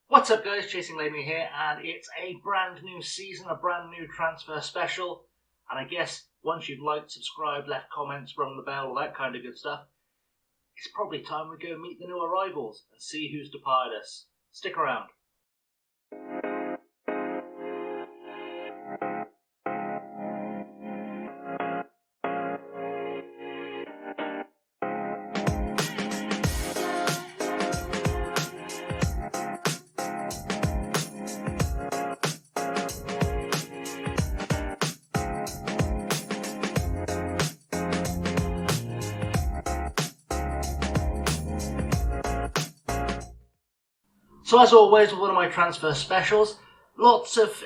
What's up guys, Chasing Lamey here, and it's a brand new season, a brand new transfer special. And I guess once you've liked, subscribed, left comments, rung the bell, all that kind of good stuff, it's probably time we go meet the new arrivals and see who's departed us. Stick around. So as always with one of my transfer specials, lots of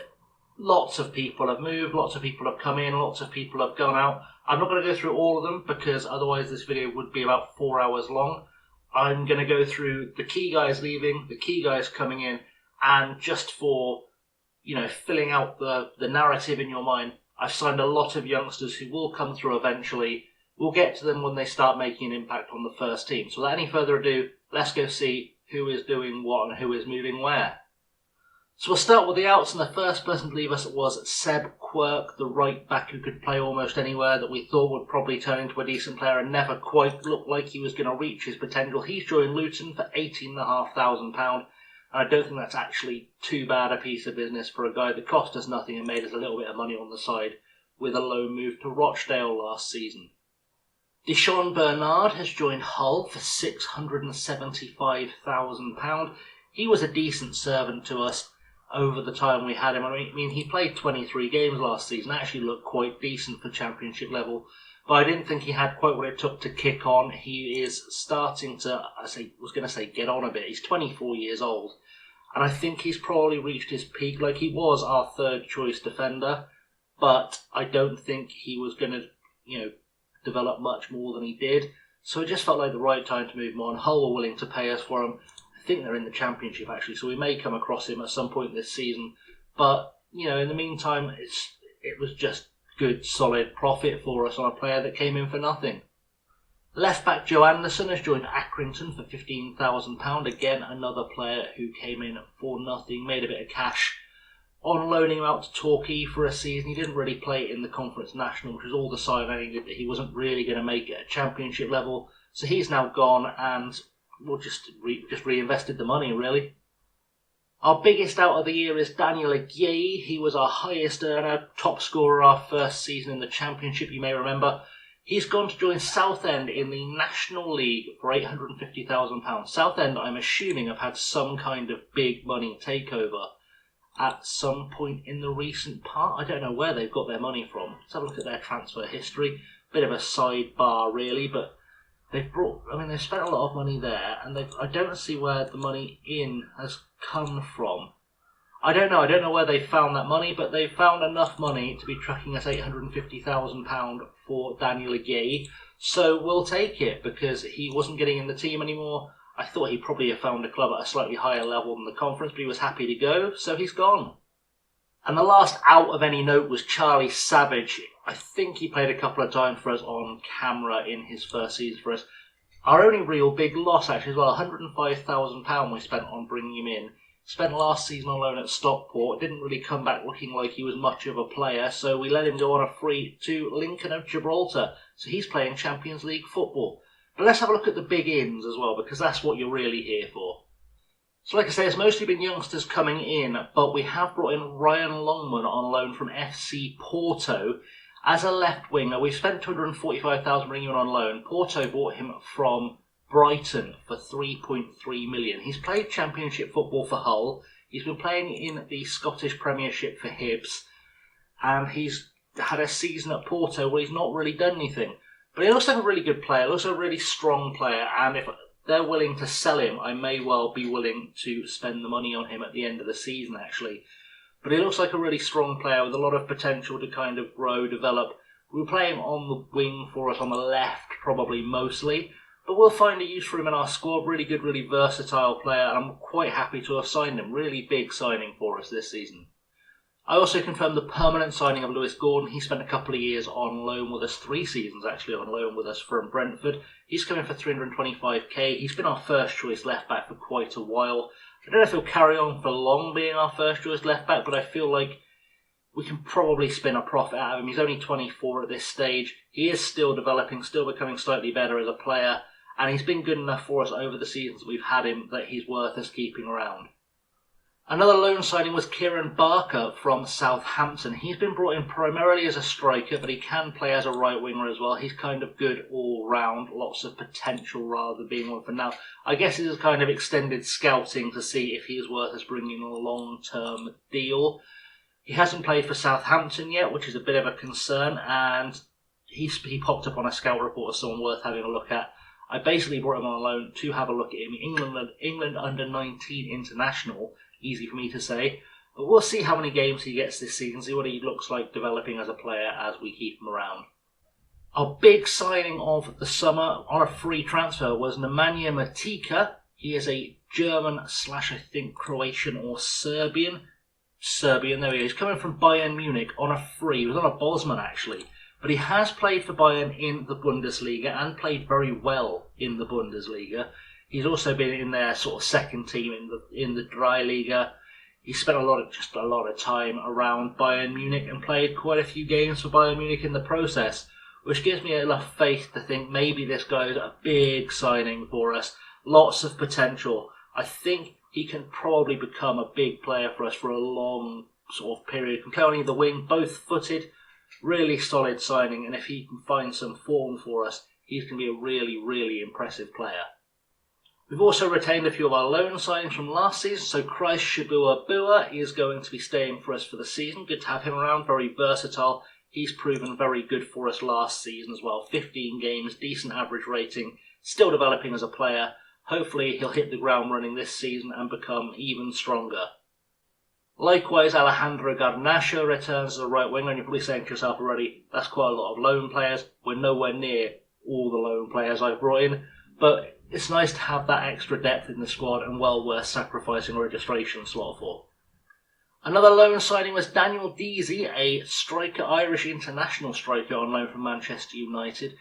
people have moved, lots of people have come in, lots of people have gone out. I'm not going to go through all of them because otherwise this video would be about 4 hours long. I'm going to go through the key guys leaving, the key guys coming in, and just for, filling out the narrative in your mind, I've signed a lot of youngsters who will come through eventually. We'll get to them when they start making an impact on the first team. So without any further ado, let's go see who is doing what and who is moving where. So we'll start with the outs, and the first person to leave us was Seb Quirk, the right back who could play almost anywhere, that we thought would probably turn into a decent player and never quite looked like he was going to reach his potential. He's joined Luton for £18,500, and I don't think that's actually too bad a piece of business for a guy that cost us nothing and made us a little bit of money on the side with a loan move to Rochdale last season. Deshawn Bernard has joined Hull for £675,000. He was a decent servant to us over the time we had him. I mean, he played 23 games last season, actually looked quite decent for Championship level, but I didn't think he had quite what it took to kick on. He is starting to, get on a bit. He's 24 years old, and I think he's probably reached his peak. Like, he was our third choice defender, but I don't think he was going to, develop much more than he did. So it just felt like the right time to move him on. Hull were willing to pay us for him. I think they're in the Championship actually, so we may come across him at some point this season. But, in the meantime, it was just good, solid profit for us on a player that came in for nothing. Left back Joe Anderson has joined Accrington for £15,000. Again, another player who came in for nothing, made a bit of cash on loaning him out to Torquay for a season. He didn't really play in the Conference National, which was all the sign I needed that he wasn't really going to make it at Championship level. So he's now gone, and we'll just reinvested the money, really. Our biggest out of the year is Daniel Aguirre. He was our highest earner, top scorer our first season in the Championship, you may remember. He's gone to join Southend in the National League for £850,000. Southend, I'm assuming, have had some kind of big money takeover at some point in the recent part. I don't know where they've got their money from. Let's have a look at their transfer history. Bit of a sidebar really, but they've spent a lot of money there, and I don't see where the money in has come from. I don't know where they found that money, but they found enough money to be tracking us £850,000 for Daniel Aguirre. So we'll take it, because he wasn't getting in the team anymore. I thought he'd probably have found a club at a slightly higher level than the Conference, but he was happy to go, so he's gone. And the last out of any note was Charlie Savage. I think he played a couple of times for us on camera in his first season for us. Our only real big loss actually as well, £105,000 we spent on bringing him in. Spent last season on loan at Stockport, didn't really come back looking like he was much of a player, so we let him go on a free to Lincoln of Gibraltar. So he's playing Champions League football. But let's have a look at the big ins as well, because that's what you're really here for. So like I say, it's mostly been youngsters coming in, but we have brought in Ryan Longman on loan from FC Porto as a left winger. We've spent £245,000 bringing him on loan. Porto bought him from Brighton for £3.3 million. He's played Championship football for Hull. He's been playing in the Scottish Premiership for Hibs, and he's had a season at Porto where he's not really done anything. But he looks like a really good player, looks like a really strong player, and if they're willing to sell him, I may well be willing to spend the money on him at the end of the season, actually. But he looks like a really strong player with a lot of potential to kind of grow, develop. We'll play him on the wing for us, on the left, probably mostly, but we'll find a use for him in our squad. Really good, really versatile player, and I'm quite happy to have signed him. Really big signing for us this season. I also confirmed the permanent signing of Lewis Gordon. He spent a couple of years on loan with us, 3 seasons actually on loan with us from Brentford. He's coming for $325k. He's been our first choice left back for quite a while. I don't know if he'll carry on for long being our first choice left back, but I feel like we can probably spin a profit out of him. He's only 24 at this stage. He is still developing, still becoming slightly better as a player, and he's been good enough for us over the seasons we've had him that he's worth us keeping around. Another loan signing was Kieran Barker from Southampton. He's been brought in primarily as a striker, but he can play as a right winger as well. He's kind of good all round, lots of potential rather than being one for now. I guess this is kind of extended scouting to see if he is worth us bringing on a long-term deal. He hasn't played for Southampton yet, which is a bit of a concern, and he popped up on a scout report as someone worth having a look at. I basically brought him on loan to have a look at him. England under-19 international. Easy for me to say, but we'll see how many games he gets this season, see what he looks like developing as a player as we keep him around. Our big signing of the summer on a free transfer was Nemanja Matica. He is a German / I think Croatian or Serbian, there he is. He's coming from Bayern Munich on a free. He was on a Bosman actually, but he has played for Bayern in the Bundesliga and played very well in the Bundesliga. He's also been in their sort of second team in the Dreiliga. He spent a lot of time around Bayern Munich and played quite a few games for Bayern Munich in the process, which gives me enough faith to think maybe this guy is a big signing for us. Lots of potential. I think he can probably become a big player for us for a long sort of period. Can play on either wing, both footed, really solid signing, and if he can find some form for us, he's going to be a really, really impressive player. We've also retained a few of our loan signings from last season, so Christ Shabua is going to be staying for us for the season. Good to have him around, very versatile. He's proven very good for us last season as well. 15 games, decent average rating, still developing as a player. Hopefully he'll hit the ground running this season and become even stronger. Likewise, Alejandro Garnacho returns as a right winger, and you're probably saying to yourself already, that's quite a lot of loan players. We're nowhere near all the loan players I've brought in, but it's nice to have that extra depth in the squad and well worth sacrificing a registration slot for. Another loan signing was Daniel Deasy, a striker, Irish international striker on loan from Manchester United.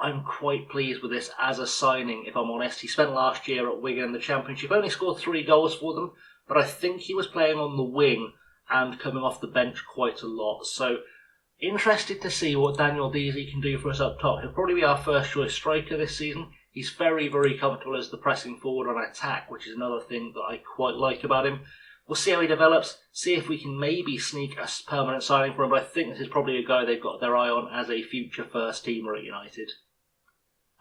I'm quite pleased with this as a signing, if I'm honest. He spent last year at Wigan in the Championship, only scored 3 goals for them, but I think he was playing on the wing and coming off the bench quite a lot. So, interested to see what Daniel Deasy can do for us up top. He'll probably be our first choice striker this season. He's very, very comfortable as the pressing forward on attack, which is another thing that I quite like about him. We'll see how he develops, see if we can maybe sneak a permanent signing for him, but I think this is probably a guy they've got their eye on as a future first teamer at United.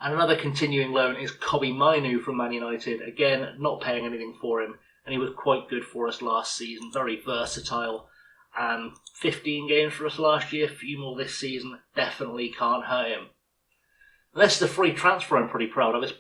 And another continuing loan is Kobbie Mainoo from Man United. Again, not paying anything for him, and he was quite good for us last season, very versatile. And 15 games for us last year, a few more this season, definitely can't hurt him. That's the free transfer I'm pretty proud of. It's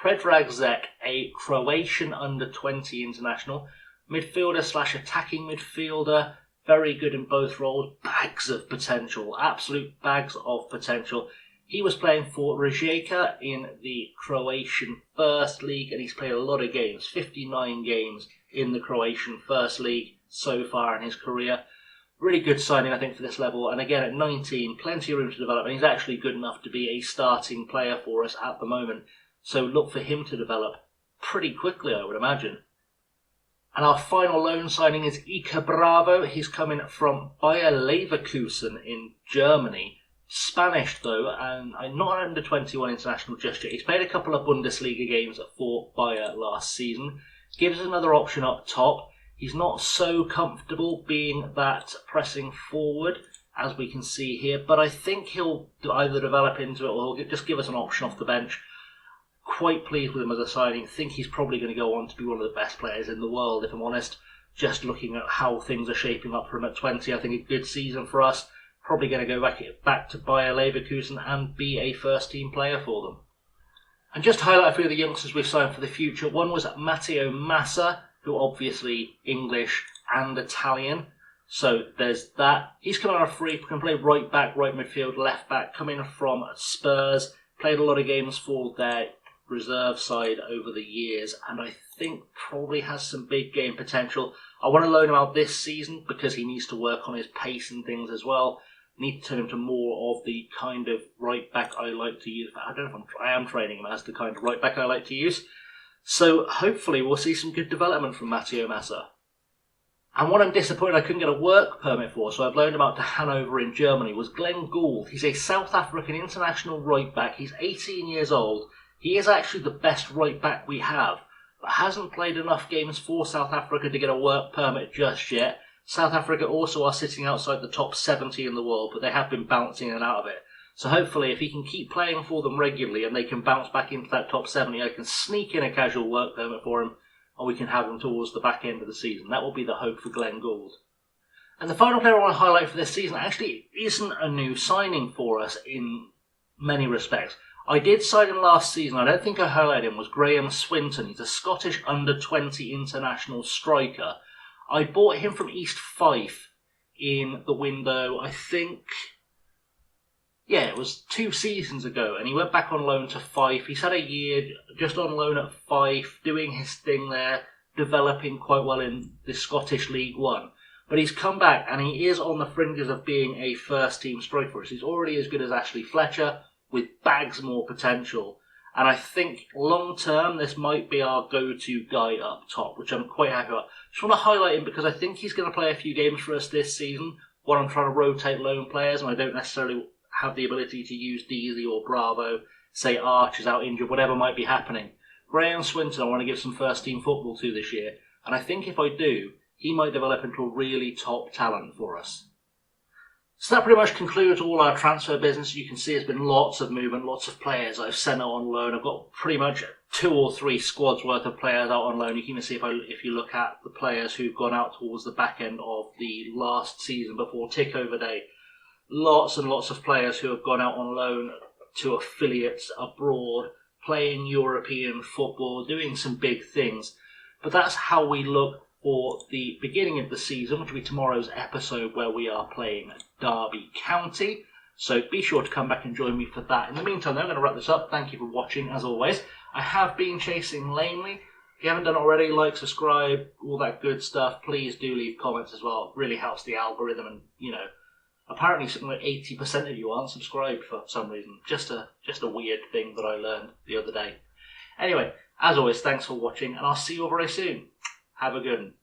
Predrag Kek, a Croatian under-20 international, midfielder / attacking midfielder, very good in both roles, bags of potential, absolute bags of potential. He was playing for Rijeka in the Croatian First League, and he's played a lot of games, 59 games in the Croatian First League so far in his career. Really good signing, I think, for this level. And again, at 19, plenty of room to develop. And he's actually good enough to be a starting player for us at the moment. So look for him to develop pretty quickly, I would imagine. And our final loan signing is Ike Bravo. He's coming from Bayer Leverkusen in Germany. Spanish, though, and not an under-21 international just yet. He's played a couple of Bundesliga games for Bayer last season. Gives us another option up top. He's not so comfortable being that pressing forward, as we can see here, but I think he'll either develop into it or he'll just give us an option off the bench. Quite pleased with him as a signing. Think he's probably going to go on to be one of the best players in the world, if I'm honest. Just looking at how things are shaping up for him at 20, I think a good season for us. Probably going to go back to Bayer Leverkusen and be a first-team player for them. And just to highlight a few of the youngsters we've signed for the future, one was Matteo Massa, who obviously English and Italian, so there's that. He's coming on a free, can play right back, right midfield, left back, coming from Spurs, played a lot of games for their reserve side over the years, and I think probably has some big game potential. I want to loan him out this season because he needs to work on his pace and things as well. Need to turn him to more of the kind of right back I like to use. I don't know if I am training him as the kind of right back I like to use. So hopefully we'll see some good development from Matteo Massa. And what I'm disappointed I couldn't get a work permit for, so I've loaned him out to Hanover in Germany, was Glenn Gould. He's a South African international right back. He's 18 years old. He is actually the best right back we have, but hasn't played enough games for South Africa to get a work permit just yet. South Africa also are sitting outside the top 70 in the world, but they have been bouncing in and out of it. So hopefully if he can keep playing for them regularly and they can bounce back into that top 70, I can sneak in a casual work permit for him, and we can have him towards the back end of the season. That will be the hope for Glenn Gould. And the final player I want to highlight for this season actually isn't a new signing for us in many respects. I did sign him last season. I don't think I highlighted him. Was Graham Swinton. He's a Scottish under-20 international striker. I bought him from East Fife in the window, I think, it was 2 seasons ago, and he went back on loan to Fife. He's had a year just on loan at Fife, doing his thing there, developing quite well in the Scottish League One. But he's come back, and he is on the fringes of being a first-team striker for us. He's already as good as Ashley Fletcher, with bags more potential. And I think long-term, this might be our go-to guy up top, which I'm quite happy about. Just want to highlight him because I think he's going to play a few games for us this season, when I'm trying to rotate loan players, and I don't necessarily have the ability to use Deasy or Bravo, say Arch is out injured, whatever might be happening. Graham Swinton I want to give some first team football to this year, and I think if I do, he might develop into a really top talent for us. So that pretty much concludes all our transfer business. You can see there's been lots of movement, lots of players I've sent out on loan. I've got pretty much 2 or 3 squads worth of players out on loan. You can even see if you look at the players who've gone out towards the back end of the last season before Tickover Day. Lots and lots of players who have gone out on loan to affiliates abroad, playing European football, doing some big things. But that's how we look for the beginning of the season, which will be tomorrow's episode where we are playing Derby County. So be sure to come back and join me for that. In the meantime, I'm going to wrap this up. Thank you for watching, as always. I have been chasing Lamely. If you haven't done it already, like, subscribe, all that good stuff. Please do leave comments as well. It really helps the algorithm, and, apparently something like 80% of you aren't subscribed for some reason. Just a weird thing that I learned the other day. Anyway, as always, thanks for watching, and I'll see you all very soon. Have a good one.